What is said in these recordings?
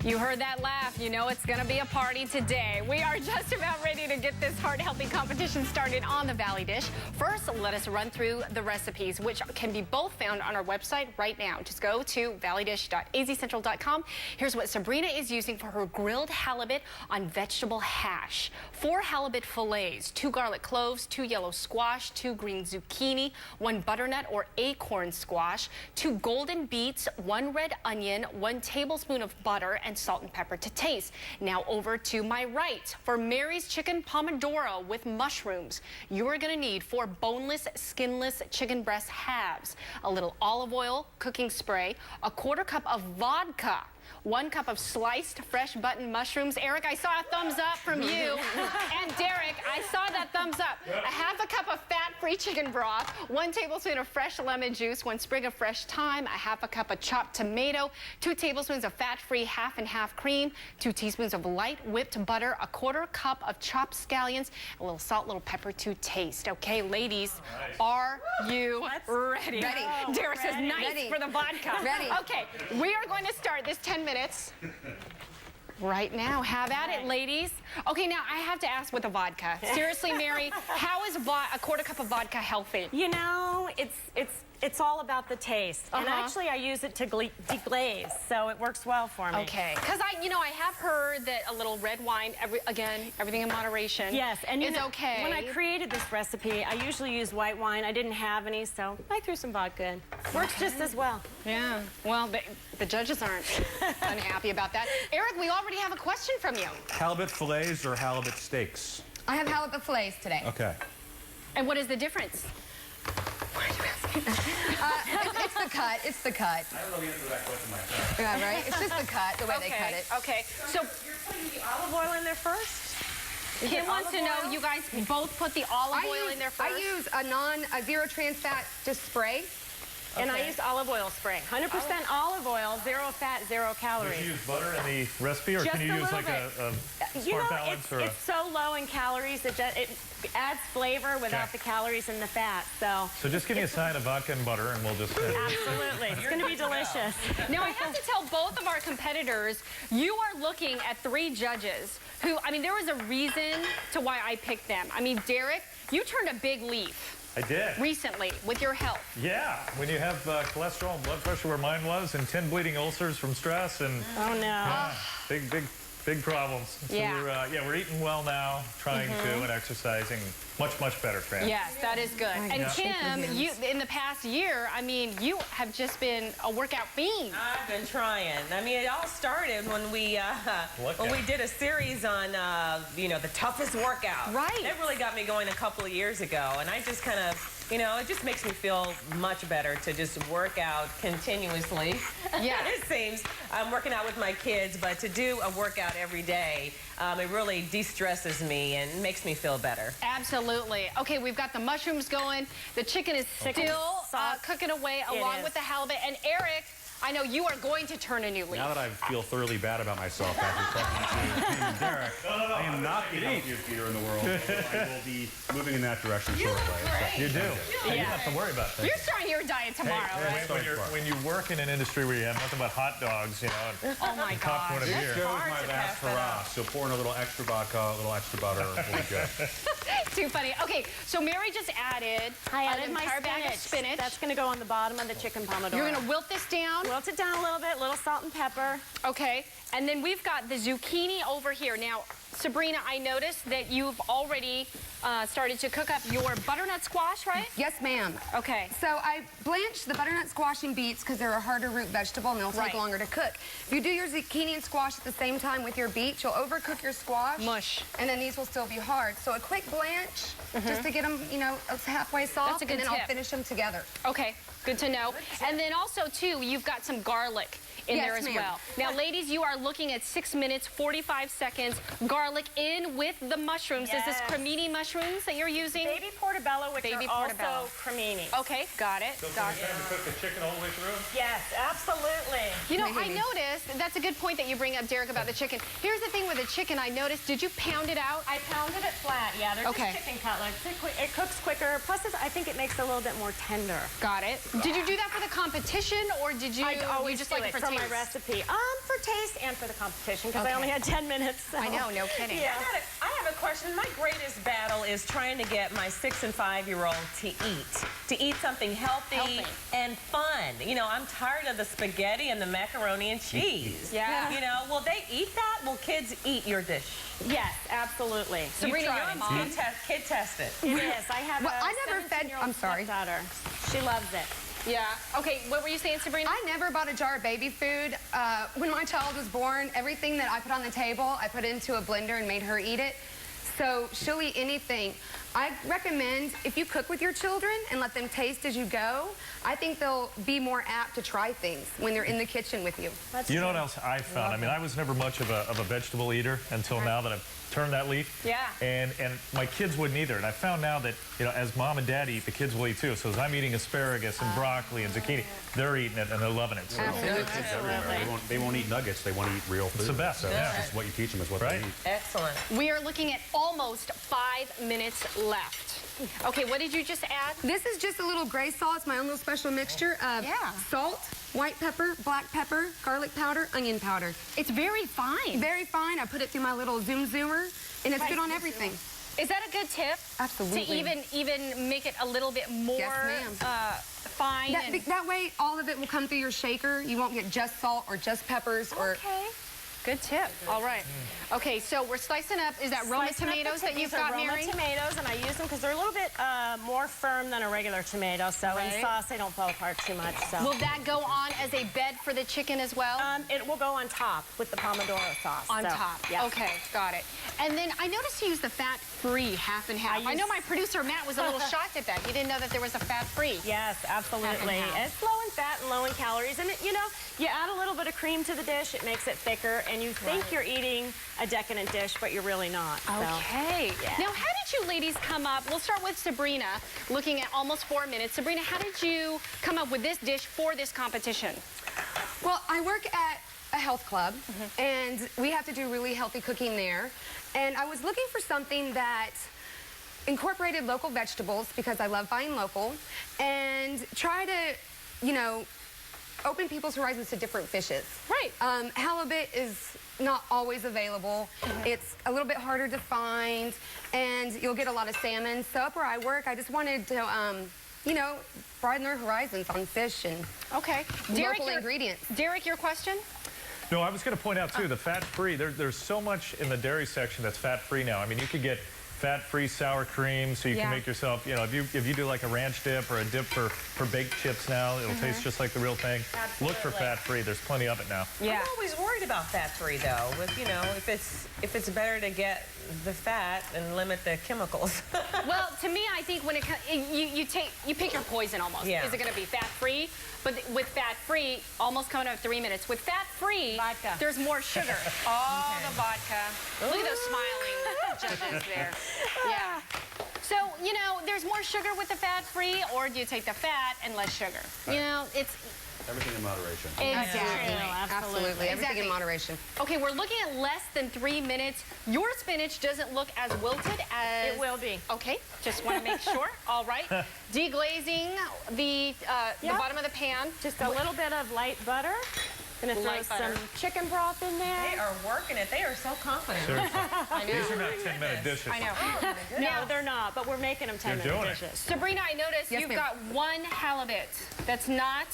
You heard that laugh. You know it's going to be a party today. We are just about ready to get this heart-healthy competition started on the Valley Dish. First, let us run through the recipes, which can be both found on our website right now. Just go to valleydish.azcentral.com. Here's what Sabrina is using for her grilled halibut on vegetable hash. 4 halibut fillets, 2 garlic cloves, 2 yellow squash, 2 green zucchini, 1 butternut or acorn squash, 2 golden beets, 1 red onion, 1 tablespoon of butter, and salt and pepper to taste. Now over to my right. For Mary's chicken pomodoro with mushrooms, you are going to need 4 boneless, skinless chicken breast halves, a little olive oil, cooking spray, a 1/4 cup of vodka, 1 cup of sliced fresh button mushrooms. Eric, I saw a thumbs up from you. And Derek, I saw that thumbs up. A 1/2 cup of fat-free chicken broth, 1 tablespoon of fresh lemon juice, 1 sprig of fresh thyme, a 1/2 cup of chopped tomato, 2 tablespoons of fat-free half and half cream, 2 teaspoons of light whipped butter, a 1/4 cup of chopped scallions, a little salt, little pepper to taste. Okay, ladies, are you ready? Ready. Derek says nice for the vodka. Ready. Okay, we are going to start this 10 minutes right now. Have at it, ladies. Okay, now I have to ask with the vodka. Seriously, Mary, how is a 1/4 cup of vodka healthy? You know, it's all about the taste. And actually, I use it to deglaze, so it works well for me. Okay, because I have heard that a little red wine, everything in moderation. Yes, and is okay. When I created this recipe, I usually use white wine. I didn't have any, so I threw some vodka in. Works just as well. Yeah. Well, the judges aren't unhappy about that. Eric, we already have a question from you. Halibut fillets or halibut steaks? I have halibut fillets today. Okay. And what is the difference? It's the cut. It's the cut. I don't know the answer to that question myself. Yeah, right? It's just the cut, the way they cut it. Okay. So You're putting the olive oil in there first? Kim wants to know, you guys both put the olive oil in there first? I use a zero trans fat just spray. And I use olive oil spray. 100% olive oil, 0 fat, 0 calories. Can you use butter in the recipe, or Just can you a use little like bit. a smart balance? It's so low in calories, it adds flavor without the calories and the fat. So just give me a side of vodka and butter, and we'll just... Absolutely. It's going to be delicious. Now, I have to tell both of our competitors, you are looking at 3 judges who, there was a reason to why I picked them. Derek, you turned a big leaf. I did. Recently, with your health. Yeah, when you have cholesterol and blood pressure where mine was, and 10 bleeding ulcers from stress, and oh no, big problems. So we're eating well now, trying to, and exercising. Much better, Fran. Yes, that is good. And Kim, you in the past year, you have just been a workout fiend. I've been trying. It all started when we did a series on the toughest workout. Right. That really got me going a couple of years ago, and I just kind of, it just makes me feel much better to just work out continuously. Yeah. It seems I'm working out with my kids, but to do a workout every day, it really de-stresses me and makes me feel better. Absolutely. Okay, we've got the mushrooms going. The chicken is still cooking away along with the halibut. And Eric, I know you are going to turn a new leaf. Now that I feel thoroughly bad about myself after talking to Derek, I am not the healthiest eater in the world. I will be moving in that direction shortly. You do. You don't have to worry about that. You're starting your diet tomorrow, right? When you work in an industry where you have nothing but hot dogs, and oh my popcorn and beer. Goes my last hurrah. So pour in a little extra vodka, a little extra butter, we'll be good. Too funny. Okay, so Mary just added I added my entire bag of spinach. That's going to go on the bottom of the chicken pomodoro. You're going to wilt this down? Wilt it down a little bit, little salt and pepper. Okay, and then we've got the zucchini over here. Now, Sabrina, I noticed that you've already started to cook up your butternut squash, right? Yes, ma'am. Okay. So I blanch the butternut squash and beets because they're a harder root vegetable and they'll take longer to cook. If you do your zucchini and squash at the same time with your beets, you'll overcook your squash. Mush. And then these will still be hard. So a quick blanch, just to get them, halfway soft. That's a good and then tip. I'll finish them together. Okay, good to know. And then also, too, you've got some garlic in there as well. Now, ladies, you are looking at 6 minutes, 45 seconds. Garlic in with the mushrooms. Yes. Is this cremini mushrooms that you're using? Baby portobello, which Baby are portobello. also cremini. Okay, got it. So can we cook the chicken all the way through? Yes, absolutely. I noticed, that's a good point that you bring up, Derek, about the chicken. Here's the thing with the chicken, I noticed, did you pound it out? I pounded it flat, yeah. They're just chicken cutlets. It cooks quicker. Plus, I think it makes it a little bit more tender. Got it. Did you do that for the competition, or did you, I always just do like it for for my recipe. For taste and for the competition, because I only had 10 minutes. So. I know, no kidding. Yeah. I have a question. My greatest battle is trying to get my 6- and 5-year-old to eat something healthy and fun. You know, I'm tired of the spaghetti and the macaroni and cheese. Yeah. You know, will they eat that? Will kids eat your dish? Yes, absolutely. Sabrina, you're a mom. Kid test it. It is. I have Well, a I never fed. 17-year-old I'm sorry. stepdaughter. She loves it. Yeah. Okay, what were you saying, Sabrina? I never bought a jar of baby food. When my child was born, everything that I put on the table, I put into a blender and made her eat it. So she'll eat anything. I recommend if you cook with your children and let them taste as you go, I think they'll be more apt to try things when they're in the kitchen with you. You know what else I found? I mean, I was never much of a vegetable eater until now that I've turned that leaf. Yeah. And my kids wouldn't either. And I found now that, you know, as mom and dad eat, the kids will eat too. So as I'm eating asparagus and broccoli and zucchini, they're eating it and they're loving it. So Kids everywhere. They won't eat nuggets. They want to eat real food. it's the best. So Yeah. it's what you teach them is what Right? they eat. Excellent. We are looking at almost 5 minutes left. Okay, what did you just add? This is just a little gray salt. It's my own little special mixture of salt, white pepper, black pepper, garlic powder, onion powder. It's very fine. Very fine. I put it through my little Zoom Zoomer, and it's good on everything. Is that a good tip? Absolutely. To even make it a little bit more fine? That way, all of it will come through your shaker. You won't get just salt or just peppers or... Okay. Good tip. All right. Okay, so we're slicing up. Is that Roma tomatoes that you've got, Mary? Roma tomatoes, and I use them because they're a little bit more firm than a regular tomato. So in sauce, they don't fall apart too much. So. Will that go on as a bed for the chicken as well? It will go on top with the pomodoro sauce. On top. Yeah. Okay, got it. And then I noticed you use the fat-free half and half. I know my producer Matt was a little shocked at that. He didn't know that there was a fat-free. Yes, absolutely. It's low in fat and low in calories, and you know, you add a little bit of cream to the dish, it makes it thicker, and you think you're eating a decadent dish, but you're really not. Okay. So, yeah. Now, how did you ladies come up? We'll start with Sabrina, looking at almost 4 minutes. Sabrina, how did you come up with this dish for this competition? Well, I work at a health club, and we have to do really healthy cooking there. And I was looking for something that incorporated local vegetables, because I love buying local, and try to, you know, open people's horizons to different fishes. Right. Halibut is not always available. It's a little bit harder to find, and you'll get a lot of salmon. So up where I work, I just wanted to, you know, broaden their horizons on fish and local ingredients. Derek, your question? No, I was going to point out, too, the fat-free. There's so much in the dairy section that's fat-free now. I mean, you could get fat-free sour cream, so you can make yourself, you know, if you do like a ranch dip or a dip for baked chips now, it'll taste just like the real thing. Absolutely. Look for fat-free. There's plenty of it now. Yeah. I'm always worried about fat-free, though. With, you know, if it's better to get the fat and limit the chemicals. Well, to me, I think when you pick your poison almost. Yeah. Is it going to be fat-free? But with fat-free, almost coming up 3 minutes. With fat-free, there's more sugar. All the vodka. Look at those smiling judges there. Yeah. So, you know, there's more sugar with the fat-free, or do you take the fat and less sugar? You know, it's... Everything in moderation. Absolutely. Everything in moderation. Okay, we're looking at less than 3 minutes. Your spinach doesn't look as wilted as... It will be. Okay, just want to make sure. All right. Deglazing the bottom of the pan. Just a little bit of light butter. Gonna throw some chicken broth in there. They are working it. They are so confident. Seriously. I know. These are not 10-minute dishes. I know. No, they're not, but we're making them 10-minute dishes. Sabrina, I noticed you've got one halibut that's not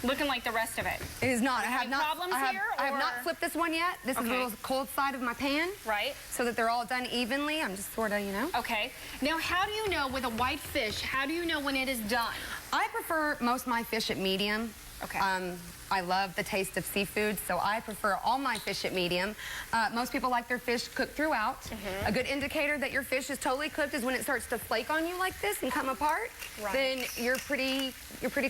looking like the rest of it. It is not. Any problems here? I have not flipped this one yet. This is a little cold side of my pan. Right. So that they're all done evenly. I'm just sort of, you know. Okay. Now, how do you know with a white fish, how do you know when it is done? I prefer most of my fish at medium. Okay. I love the taste of seafood, so I prefer all my fish at medium. Most people like their fish cooked throughout. A good indicator that your fish is totally cooked is when it starts to flake on you like this and come apart. Then you're pretty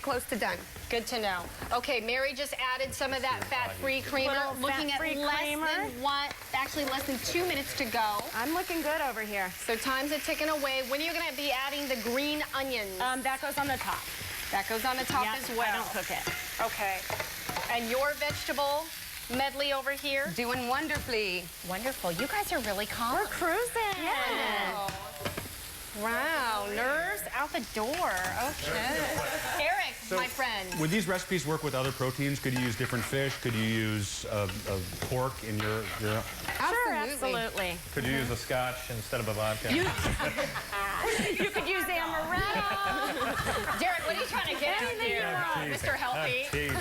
close to done. Good to know. Okay, Mary just added some of that fat-free creamer. Looking at less than 2 minutes to go. I'm looking good over here. So time's a ticking away. When are you going to be adding the green onions? That goes on the top. That goes on the top as well. I don't cook it. Okay. And your vegetable medley over here? Doing wonderfully. Wonderful. You guys are really calm. We're cruising. Wow. Nerves out the door. Okay. Eric, my friend. Would these recipes work with other proteins? Could you use different fish? Could you use pork in your Sure, absolutely. Could you use a scotch instead of a vodka? You could use amaretto. Derek, what are you trying to get out Anything you here, want. Mr. Healthy? Teasing.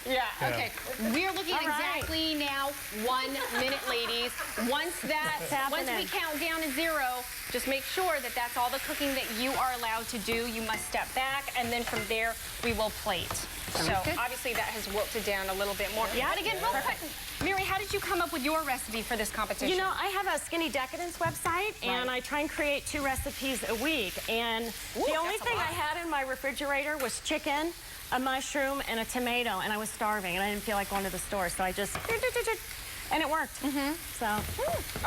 Yeah, okay. We're looking at All right. exactly now 1 minute, ladies. Once we count down to 0, just make sure that that's all the cooking that you are allowed to do. You must step back, and then from there, we will plate. So obviously that has wilted it down a little bit more. Yeah, But again, real quick, Mary, how did you come up with your recipe for this competition? You know, I have a Skinny Decadence website, and I try and create 2 recipes a week. And the only thing I had in my refrigerator was chicken, a mushroom, and a tomato, and I was starving, and I didn't feel like going to the store, so I just... And it worked. So.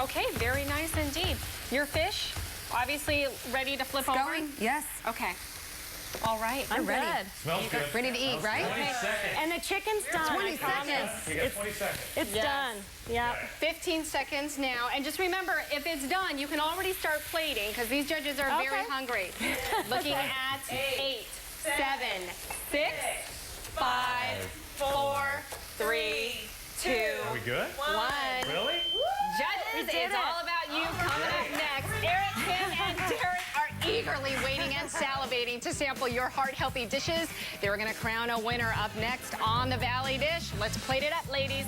Okay, very nice indeed. Your fish, obviously ready to flip over? Going? Yes. Okay. All right. I'm ready. Smells good. Ready to eat, right? 20 seconds. And the chicken's done. 20 I promise. seconds. You got 20 seconds. It's Yes. done. Yeah. 15 seconds now. And just remember, if it's done, you can already start plating because these judges are very hungry. Looking at 8, 7, 6, 5, 4, 3, 2, Are we good? 1. Really? Judges, did it's it. all about you coming up next. Eric, Kim, and Derek are eagerly waiting and salivating to sample your heart-healthy dishes. They're going to crown a winner up next on the Valley Dish. Let's plate it up, ladies.